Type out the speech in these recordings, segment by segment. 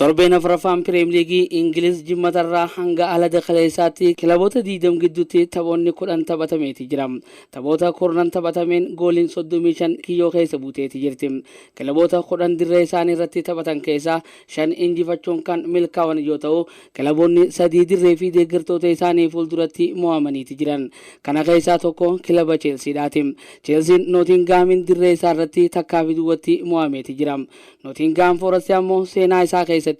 torbeen afraffaan Premier League Ingiliz jimmatarraa hanga ala dakaleessaatti kilaboota 20 gidduutti taphoonni 10 taphatameeti jira. Taphoota 10 taphatameen gooliin 35 kiyyoo keessa buuteeti jirti. Kilaboota 10 dirree isaanii irratti taphatan keessaa 5 injifachuun kan milkaa'an yoo ta'u, kilaboonni 3 dirree fi deeggartoota isaanii fuulduratti mo'amaniiti jiran. Kana keessaa tokko kilaba Chelseadhaati. Chelseen Nottinghamin dirree isaa irratti takkaa fi duwwaatti mo'ameeti jira. Nottingham Forest ammoo seenaa isaa keessatti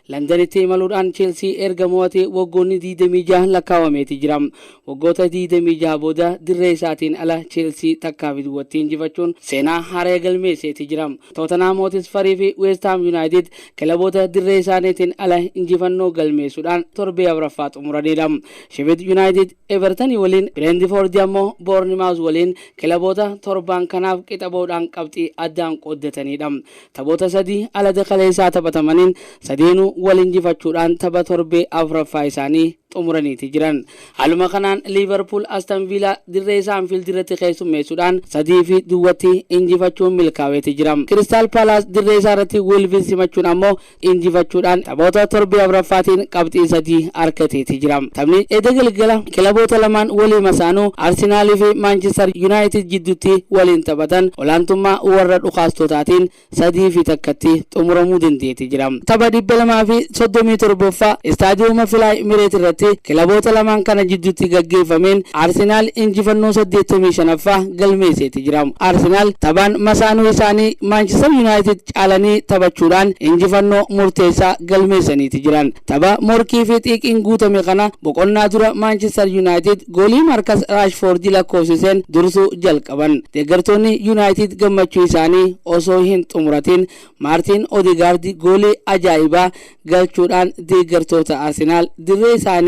Londanitti imaluudhaan Chelsea erga mo'atee waggoonni 26 lakkaa'ameeti jira. Waggoota 26 booda dirree isaatiin ala Chelsea takkaa fi duwwaatti injifachuun seenaa haaraa galmeesseeti jira. Tottenham Hotspur fi West Ham United kilaboota dirree isaaniitiin ala injifannoo galmeessuudhaan torbee afuraffaa xumuranidha. Sheffield United Everton waliin, Brentford ammoo Bournemouth waliin kilaboota torban kanaaf qixa bahuudhaan qabxii addaan qooddatanidha. Taphoota 3 ala dakaleessaa taphatamaniin sadeenuu wal injifachuudhaan tapha torbee afuraffaa isaanii xumuraniiti jiran. Haaluma kanaan Liverpool Aston Villa dirree isaa Anfield irratti keessummeessuudhaan 3-2 injifachuun milkaa'eeti jira. Crystal Palace dirree isaa irratti Wolves simachuun ammoo injifachuudhaan taphoota torbee afuraffaatiin qabxii 3 argateeti jira. Taphni edda galgala kilaboota lamaan walii masaanuu Arsenal fi Manchester United jidduutti waliin taphatan olaantummaa warra dhukaastotaatiin 3-1 xumuramuu dandeetti jira. Tapha 237ffaa istaadiyooma Fly Emirates kilaboota lamaan kana jidduutti gaggeeffameen Arsenal injifannoo 85ffaa galmeesseeti jira. Arsenal taphaan masaanuu isaanii Manchester United caalanii taphachuudhaan injifannoo murteessaa galmeessaniiti jiran. Tapha morkii fi xiiqiin guutame kana boqonnaa dura Manchester United goolii Marcus Rashford lakkoofsiseen dursuu jalqaban. Deeggartoonni United gammachuu isaanii osoo hin xumuratin Martin Odegaard goolii ajaa'ibaa galchuudhaan deeggartoota Arsenal dirree isaanii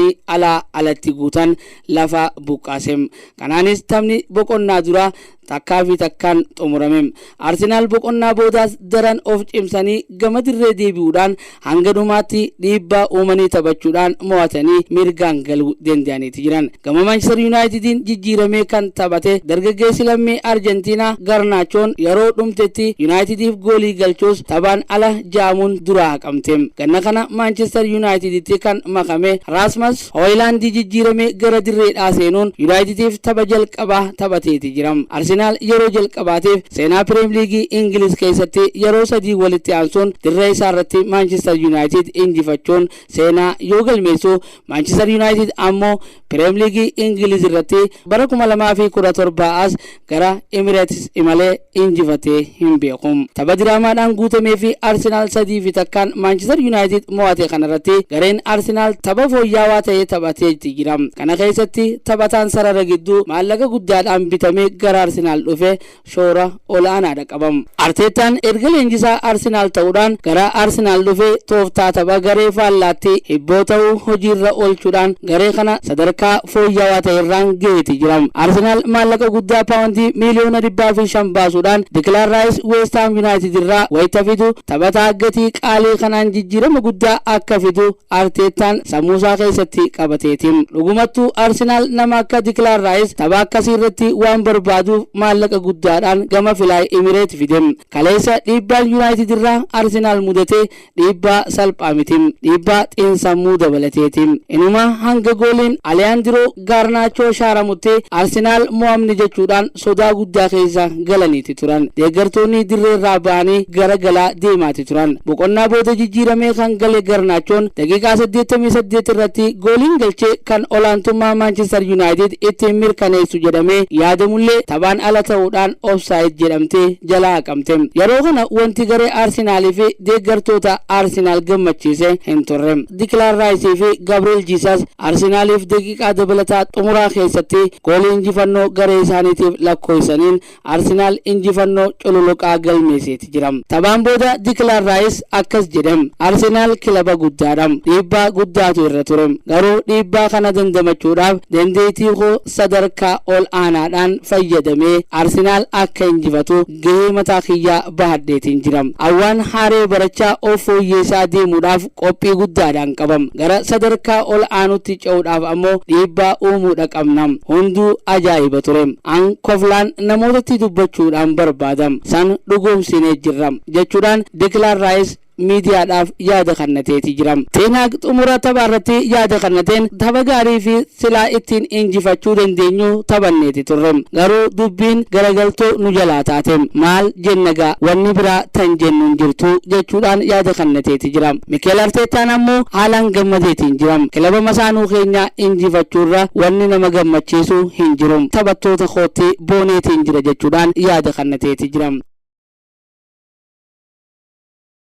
alatti guutan lafa buqqaasem. Kanaanis taphni boqonnaa dura takkaa fi takkaan xumurame. Arsenal boqonnaa boodaas daran of cimsanii gama dirree deebi'uudhaan hanga dhumaatti dhiibbaa uumanii taphachuudhaan mo'atanii mirgaan galuu danda'aniiti jiran. Gama Manchester Unitediin jijjiiramee kan taphate dargaggeessi lammii Arjentiinaa Garnaachoon yeroo dhumtetti Unitediif goolii galchuus taphaan ala jaamuun duraa haqamte. Ganna kana Manchester Uniteditti kan makame Rasmus Hojlund jijjiiramee gara dirreedhaa seenuun Unitediif tapha jalqabaa taphateeti jira. Arsenal yeroo jalqabaatiif seenaa Premier League Ingiliz keessatti yeroo 3 walitti aansuun dirree isaa irratti Manchester United injifachuun seenaa yoo galmeessu, Manchester United ammoo Premier League Ingiliz irratti bara 2017 as gara Emirates imalee injifatee hin beeku. Tapha diraamaadhaan guutamee fi Arsenal 3-1 Manchester United mo'ate kanarratti gareen Arsenal tapha fooyya'aa ta'ee taphatee jira. Kana keessatti taphataan sarara gidduu maallaqa guddaadhaan bitamee gara Arsenal dhufe shoora olaanaadha qabam. Arteetaan erga leenjisaa Arsenal ta'uudhaan gara Arsenal dhufe tooftaa tapha garee faallaatti hibboo ta'uu hojiirra oolchuudhaan garee kana sadarkaa fooyya'aa ta'e irraan ga'eeti jira. Arsenal maallaqa guddaa paawundii miliyoona 500 baasuudhaan Declan Rice West Ham United irraa wayita fidu taphataa gatii qaalii kanaan jijjiirama guddaa akka fidu Arteetaan sammuusaa keessatti qabateeti. Dhugumattuu Arsenal nama akka Declan Rice tapha akkasii irratti waan barbaaduuf maallaqa guddaadhaan gama Fly Emirates fide. Kaleessa dhiibbaan United irraa Arsenal mudate dhiibbaa salphaa miti, dhiibbaa xiinsammuu dabalateeti. Inuma hanga gooliin Alejandro Garnacho shaaramutti Arsenal mo'amni jechuudhaan sodaa guddaa keessa galaniiti turan. Deeggartoonni dirree irraa ba'anii gara galaa deemaati turan. Boqonnaa booda jijjiiramee kan gale Garnachoon daqiiqaa 88 irratti gooliin galchee kan olaantummaa Manchester United ittiin mirkaneessu jedhamee yaadamullee taphaan ala ta'uudhaan offside jedhamtee jalaa haqamte. Yeroo kana wanti garee Arsenal fi deeggartoota Arsenal gammachiise hin turre. Declan Rice fi Gabriel Jesus Arsenaliif daqiiqaa dabalataa xumuraa keessatti goolii injifannoo garee isaaniitiif lakkoofsaniin Arsenal injifannoo cululuqaa galmeesseeti jira. Taphaan booda Declan Rice akkas jedham. Arsenal kilaba guddaadha. Dhiibbaa guddaatu irra ture. Garuu dhiibbaa kana dandamachuudhaaf dandeettii koo sadarkaa ol aanaadhaan fayyadamee Arsenal akka injifatu gahee mataa kiyyaa bahadheetiin jira. Awwaan haaree barachaa of fooyyeessaa deemuudhaaf qophii guddaadhaan qabam. Gara sadarkaa ol aanutti ce'uudhaaf ammoo dhiibbaa uumuudha qabna. Hunduu ajaa'iba ture. An koflaan namootatti dubbachuudhaan barbaadam. San dhugoomsinee jirra jechuudhaan Declan Rice miidiyaadhaaf yaada kennateeti jira. Teenhaag xumura taphaa irratti yaada kennateen tapha gaarii fi silaa ittiin injifachuu dandeenyu taphanneeti turre. Garuu dubbiin garagaltoo nu jalaa taate. Maal jennagaa wanni biraa tan jennu hin jirtu jechuudhaan yaada kennateeti jira. Mikel Arteetaan ammoo haalaan gammadeetiin jira. Kilaba masaanuu keenya injifachuurra wanni nama gammachiisu hin jiru. Taphattoota kootti booneetiin jira jechuudhaan yaada kennateeti jira.